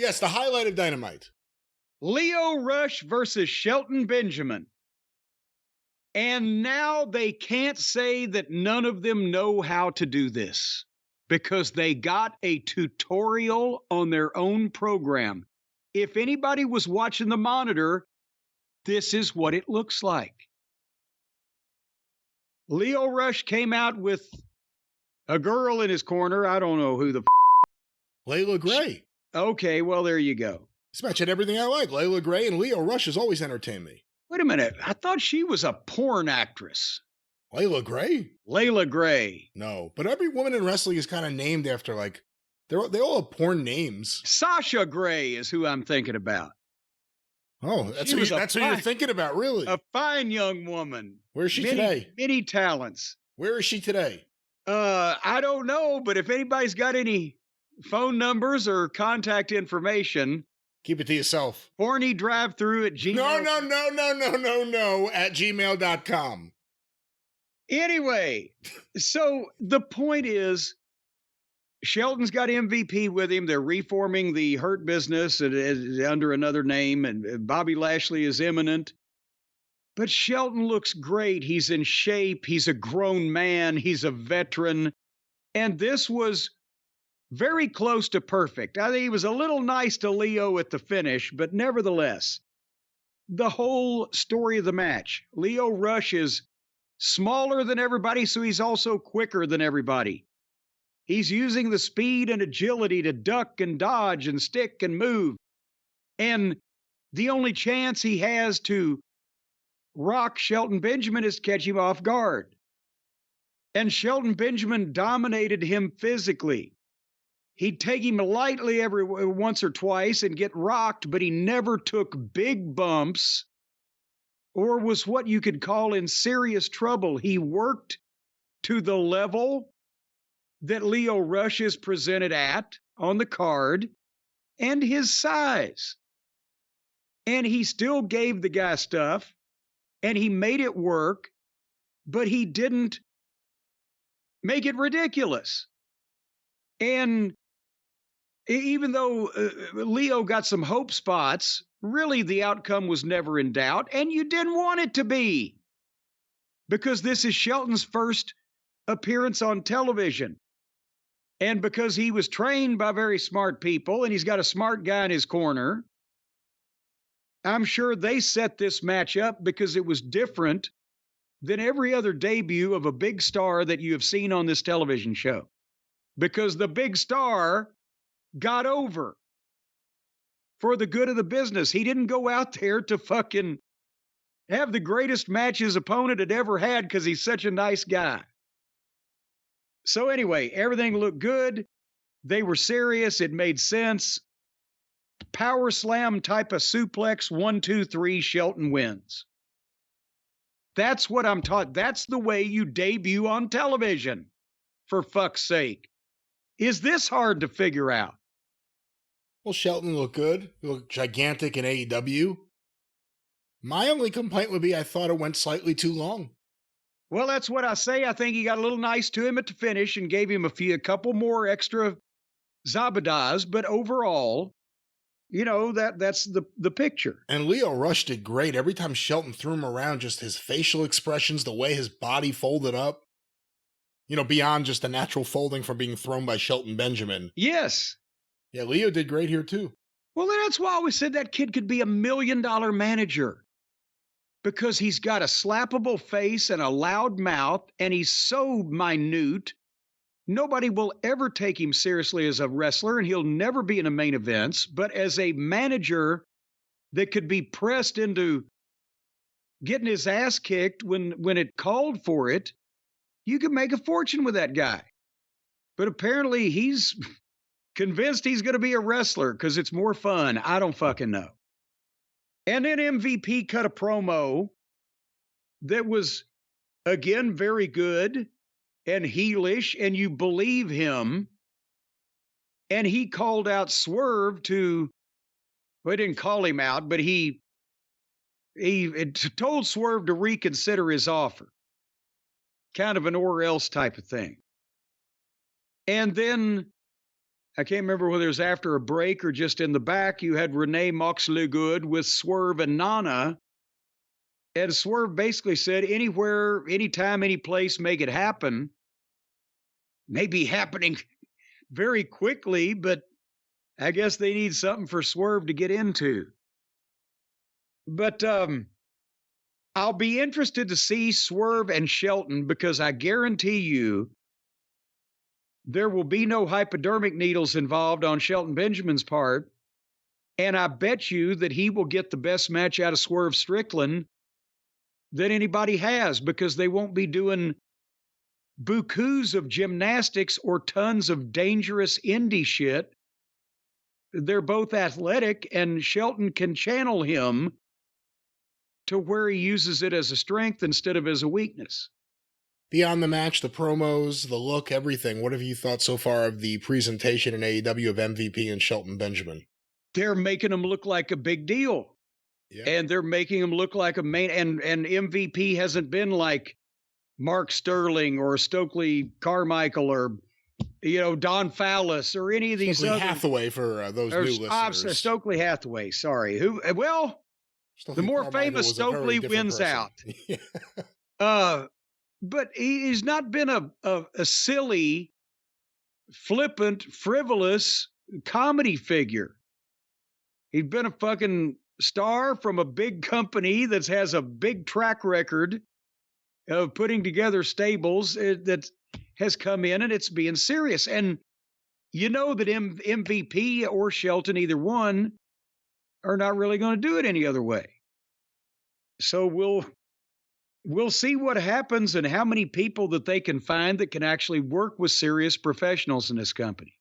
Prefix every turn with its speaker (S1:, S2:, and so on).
S1: Yes, the highlight of Dynamite.
S2: Lio Rush versus Shelton Benjamin. And now they can't say that none of them know how to do this because they got a tutorial on their own program. If anybody was watching the monitor, this is what it looks like. Lio Rush came out with a girl in his corner. I don't know who the
S1: Layla Gray.
S2: Okay, well, there you go.
S1: This match had everything I like. Layla Gray and Lio Rush has always entertained me.
S2: Wait a minute. I thought she was a porn actress.
S1: Layla Gray?
S2: Layla Gray.
S1: No, but every woman in wrestling is kind of named after, like, they all have porn names.
S2: Sasha Gray is who I'm thinking about.
S1: Oh, that's who you're thinking about, really?
S2: A fine young woman.
S1: Where is she today?
S2: Many talents.
S1: Where is she today?
S2: I don't know, but if anybody's got any phone numbers or contact information,
S1: keep it to yourself.
S2: CornyDriveThru at gmail.
S1: No, at gmail.com.
S2: Anyway, so the point is, Shelton's got MVP with him. They're reforming the Hurt Business under another name, and Bobby Lashley is imminent. But Shelton looks great. He's in shape. He's a grown man. He's a veteran. And this was very close to perfect. I think he was a little nice to Lio at the finish, but nevertheless, the whole story of the match, Lio Rush is smaller than everybody, so he's also quicker than everybody. He's using the speed and agility to duck and dodge and stick and move. And the only chance he has to rock Shelton Benjamin is catch him off guard. And Shelton Benjamin dominated him physically. He'd take him lightly every once or twice and get rocked, but he never took big bumps or was what you could call in serious trouble. He worked to the level that Lio Rush is presented at on the card and his size. And he still gave the guy stuff and he made it work, but he didn't make it ridiculous. And even though Lio got some hope spots, really the outcome was never in doubt, and you didn't want it to be, because this is Shelton's first appearance on television. And because he was trained by very smart people, and he's got a smart guy in his corner, I'm sure they set this match up because it was different than every other debut of a big star that you have seen on this television show. Because the big star got over for the good of the business. He didn't go out there to fucking have the greatest match his opponent had ever had because he's such a nice guy. So anyway, everything looked good. They were serious. It made sense. Power slam type of suplex, 1, 2, 3, Shelton wins. That's what I'm taught. That's the way you debut on television, for fuck's sake. Is this hard to figure out?
S1: Well, Shelton looked good. He looked gigantic in AEW. My only complaint would be I thought it went slightly too long.
S2: Well, that's what I say. I think he got a little nice to him at the finish and gave him a couple more extra zabadas, but overall, you know, that's the picture.
S1: And Lio Rush did great. Every time Shelton threw him around, just his facial expressions, the way his body folded up, you know, beyond just the natural folding from being thrown by Shelton Benjamin.
S2: Yes.
S1: Yeah, Lio did great here too.
S2: Well, that's why I always said that kid could be $1 million manager. Because he's got a slappable face and a loud mouth, and he's so minute, nobody will ever take him seriously as a wrestler, and he'll never be in the main events. But as a manager that could be pressed into getting his ass kicked when it called for it, you could make a fortune with that guy. But apparently he's convinced he's going to be a wrestler because it's more fun. I don't fucking know. And then MVP cut a promo that was, again, very good and heelish, and you believe him. And he called out Swerve to, well, he didn't call him out, but he told Swerve to reconsider his offer. Kind of an or else type of thing. And then I can't remember whether it was after a break or just in the back. You had Renee Moxley-Good with Swerve and Nana. And Swerve basically said, anywhere, anytime, any place, make it happen. Maybe happening very quickly, but I guess they need something for Swerve to get into. But I'll be interested to see Swerve and Shelton, because I guarantee you there will be no hypodermic needles involved on Shelton Benjamin's part. And I bet you that he will get the best match out of Swerve Strickland that anybody has, because they won't be doing bukus of gymnastics or tons of dangerous indie shit. They're both athletic, and Shelton can channel him to where he uses it as a strength instead of as a weakness.
S1: Beyond the match, the promos, the look, everything, what have you thought so far of the presentation in AEW of MVP and Shelton Benjamin?
S2: They're making him look like a big deal. Yeah. And they're making him look like a main, and MVP hasn't been like Mark Sterling or Stokely Carmichael or, Don Fowlis or any of these
S1: Stokely Hathaway for those new listeners.
S2: Stokely Hathaway, sorry. The more famous Stokely wins person. Out. Yeah. But he's not been a silly, flippant, frivolous comedy figure. He's been a fucking star from a big company that has a big track record of putting together stables that has come in, and it's being serious. And that MVP or Shelton, either one, are not really going to do it any other way. So we'll see what happens and how many people that they can find that can actually work with serious professionals in this company.